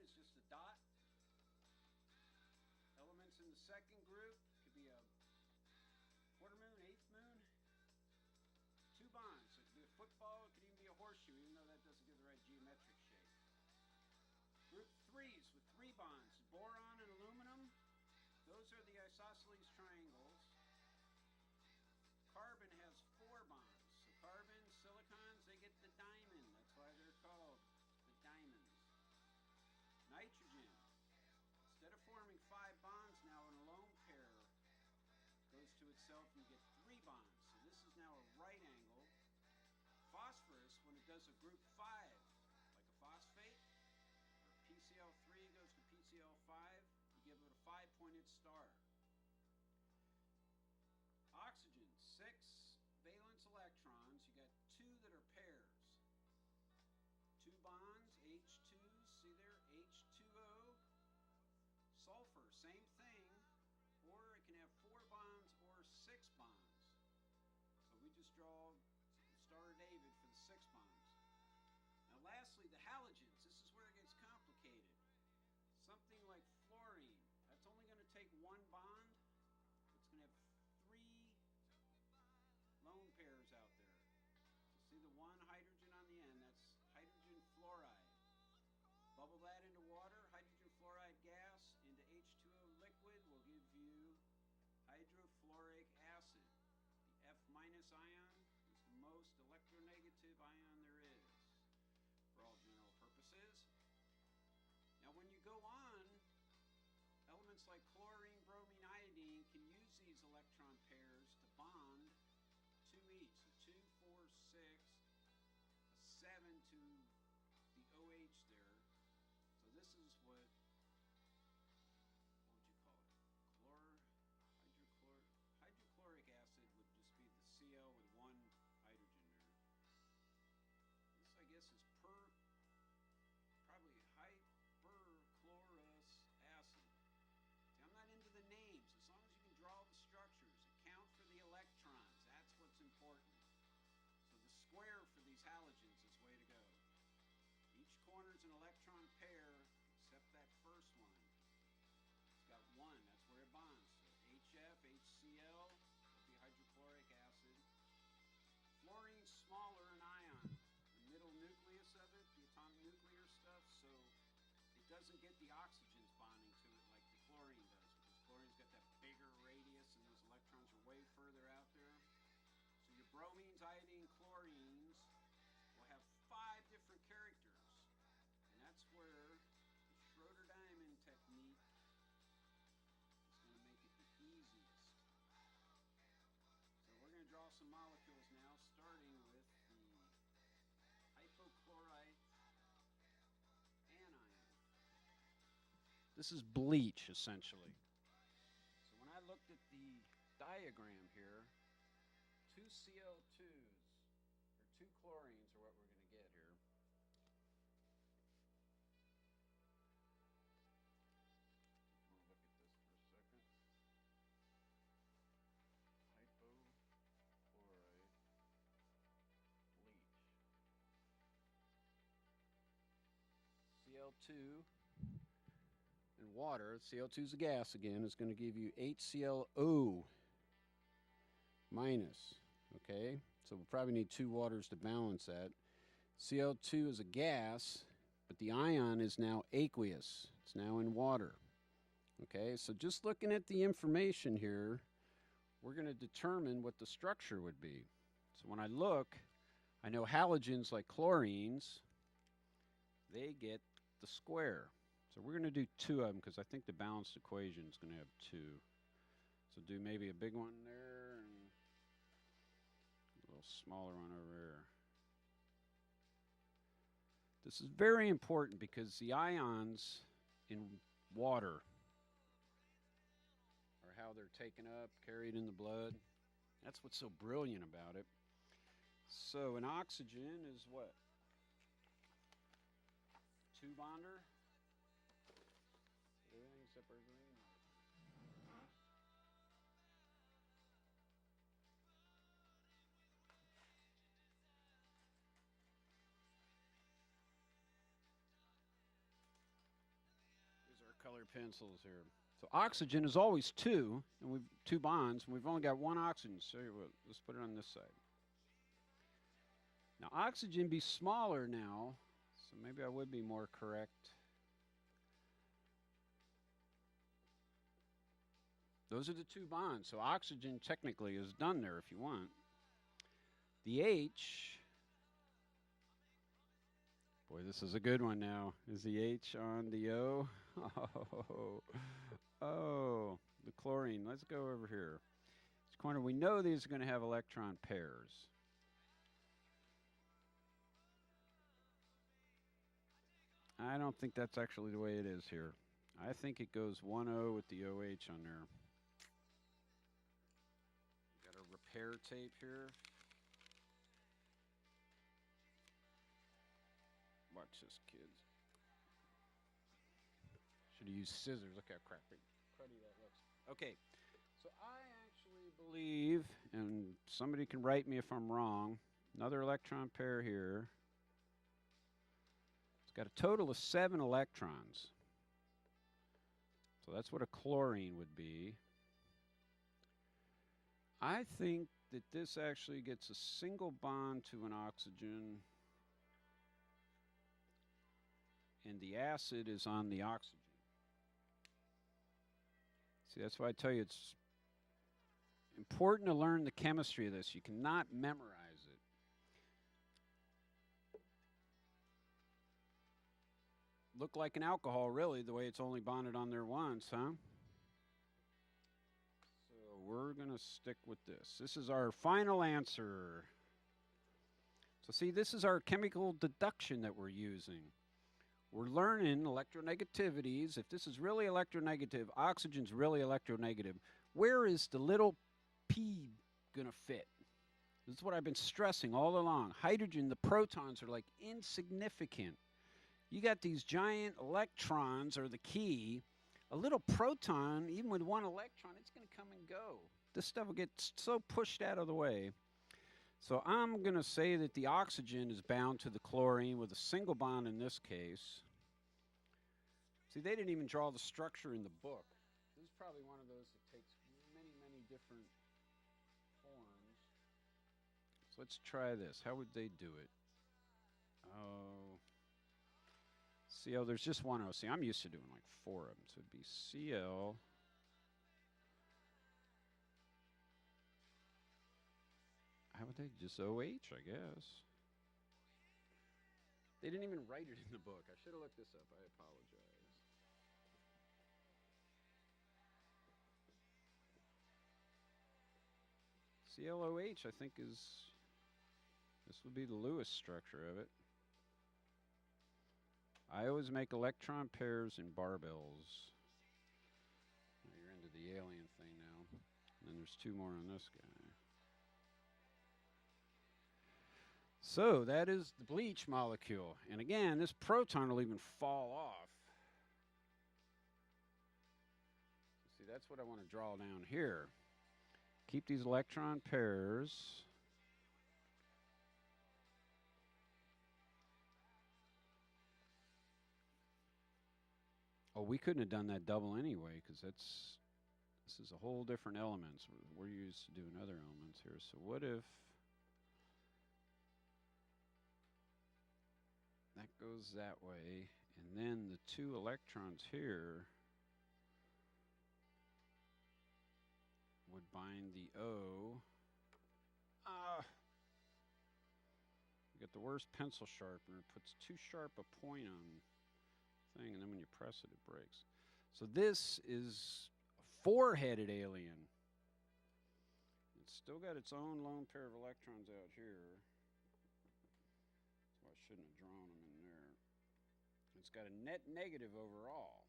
is just a dot. Elements in the second group could be a quarter moon, eighth moon. 2 bonds. So it could be a football, it could even be a horseshoe, even though that doesn't give the right geometric shape. Group 3s with 3 bonds. Boron and aluminum. Those are the isosceles triangles. Carbon has 4 bonds. So carbon, silicons, they get the diamond. That's why they're called the diamonds. Nitrogen. Instead of forming 5 bonds now in a lone pair, goes to itself and you get 3 bonds. So this is now a right angle. Phosphorus, when it does a group 5, like a phosphate, or PCl3 goes to PCl5, you give it a 5-pointed star. Oxygen, 6 valence electrons. You got 2 that are pairs. 2 bonds, H2s, see there, H2O. Sulfur, same thing, or it can have 4 bonds or 6 bonds. So we just draw Star of David for the 6 bonds. Now lastly, the halogens. This is where it gets complicated. Something like fluorine, that's only going to take 1 bond. It's going to have 3 lone pairs out there. So see the 1 hydrogen on the end, that's hydrogen fluoride. Bubble that into water, hydrogen fluoride gas into H2O liquid will give you hydrofluoric acid. The F- ion is the most electronegative ion there is for all general purposes. Now when you go on, elements like chlorine, bromine, iodine can use these electron pairs to bond 2 each. So 2, 4, 6, a 7 to the OH there. So this is what would you call it? Hydrochloric acid would just be the Cl with 1 hydrogen there. This, I guess, is probably hyperchlorous acid. See, I'm not into the names. As long as you can draw the structures, account for the electrons, that's what's important. So the square for these halogens is way to go. Each corner is an electron pair, except that first one. It's got 1, that's where it bonds. So HF, HCl, that'd be hydrochloric acid. Fluorine's smaller an ion. The middle nucleus of it, the atomic nuclear stuff, so it doesn't get the oxygens bonding to it like the chlorine does, because chlorine's got that bigger radius and those electrons are way further out there. So your bromines, iodine, chlorines will have 5 different characters, and that's where the Schroeder diamond technique is going to make it the easiest. So we're going to draw some molecules now, starting with the hypo-Chlorite anion. This is bleach, essentially. So when I looked at the diagram here, 2 Cl2s, 2 chlorines are what we're going to get here. We'll look at this for a second. Hypo-Chlorite bleach. Cl2 and water. Cl2 is a gas again. Is going to give you HClO minus. Okay, so we'll probably need 2 waters to balance that. Cl2 is a gas, but the ion is now aqueous. It's now in water. Okay, so just looking at the information here, we're going to determine what the structure would be. So when I look, I know halogens like chlorines, they get the square. So we're going to do 2 of them because I think the balanced equation is going to have 2. So do maybe a big one there and a little smaller one over here. This is very important because the ions in water are how they're taken up, carried in the blood. That's what's so brilliant about it. So an oxygen is what? 2 bonder. Everything separates. color pencils here. So oxygen is always 2, and we've 2 bonds, and we've only got 1 oxygen. So let's put it on this side. Now oxygen be smaller now, so maybe I would be more correct. Those are the 2 bonds, so oxygen technically is done there if you want. The H, boy, this is a good one now. Is the H on the O? Oh, the chlorine. Let's go over here. This corner, we know these are going to have electron pairs. I don't think that's actually the way it is here. I think it goes 1O with the OH on there. Got a repair tape here. Watch this, kids. Should have used scissors. Look how cruddy that looks. Okay, so I actually believe, and somebody can write me if I'm wrong, another electron pair here. It's got a total of 7 electrons. So that's what a chlorine would be. I think that this actually gets a single bond to an oxygen, and the acid is on the oxygen. See, that's why I tell you it's important to learn the chemistry of this. You cannot memorize it. Look like an alcohol, really, the way it's only bonded on there once, huh? So we're going to stick with this. This is our final answer. So see, this is our chemical deduction that we're using. We're learning electronegativities. If this is really electronegative, oxygen's really electronegative. Where is the little p going to fit? This is what I've been stressing all along. Hydrogen, the protons are like insignificant. You got these giant electrons are the key. A little proton, even with 1 electron, it's going to come and go. This stuff will get so pushed out of the way. So I'm going to say that the oxygen is bound to the chlorine with a single bond in this case. See, they didn't even draw the structure in the book. This is probably one of those that takes many, many different forms. So let's try this. How would they do it? Oh. Cl, there's just 1 O. See, I'm used to doing like 4 of them. So it'd be Cl. How would they just OH, I guess? They didn't even write it in the book. I should have looked this up. I apologize. ClOH, I think, is... This would be the Lewis structure of it. I always make electron pairs in barbells. You're into the alien thing now. And then there's 2 more on this guy. So that is the bleach molecule. And again, this proton will even fall off. See, that's what I want to draw down here. Keep these electron pairs. Oh, we couldn't have done that double anyway, because this is a whole different elements. We're used to doing other elements here. So what if that goes that way, and then the 2 electrons here would bind the O. You got the worst pencil sharpener. It puts too sharp a point on thing, and then when you press it, it breaks. So this is a 4-headed alien. It's still got its own lone pair of electrons out here. So I shouldn't have drawn them in there. It's got a net negative overall.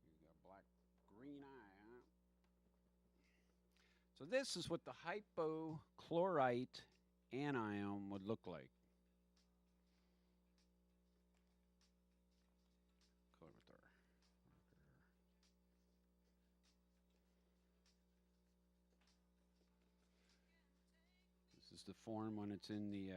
You've got a black-green eye, huh? So this is what the hypo-Chlorite anion would look like. Color with our marker. This is the form when it's in the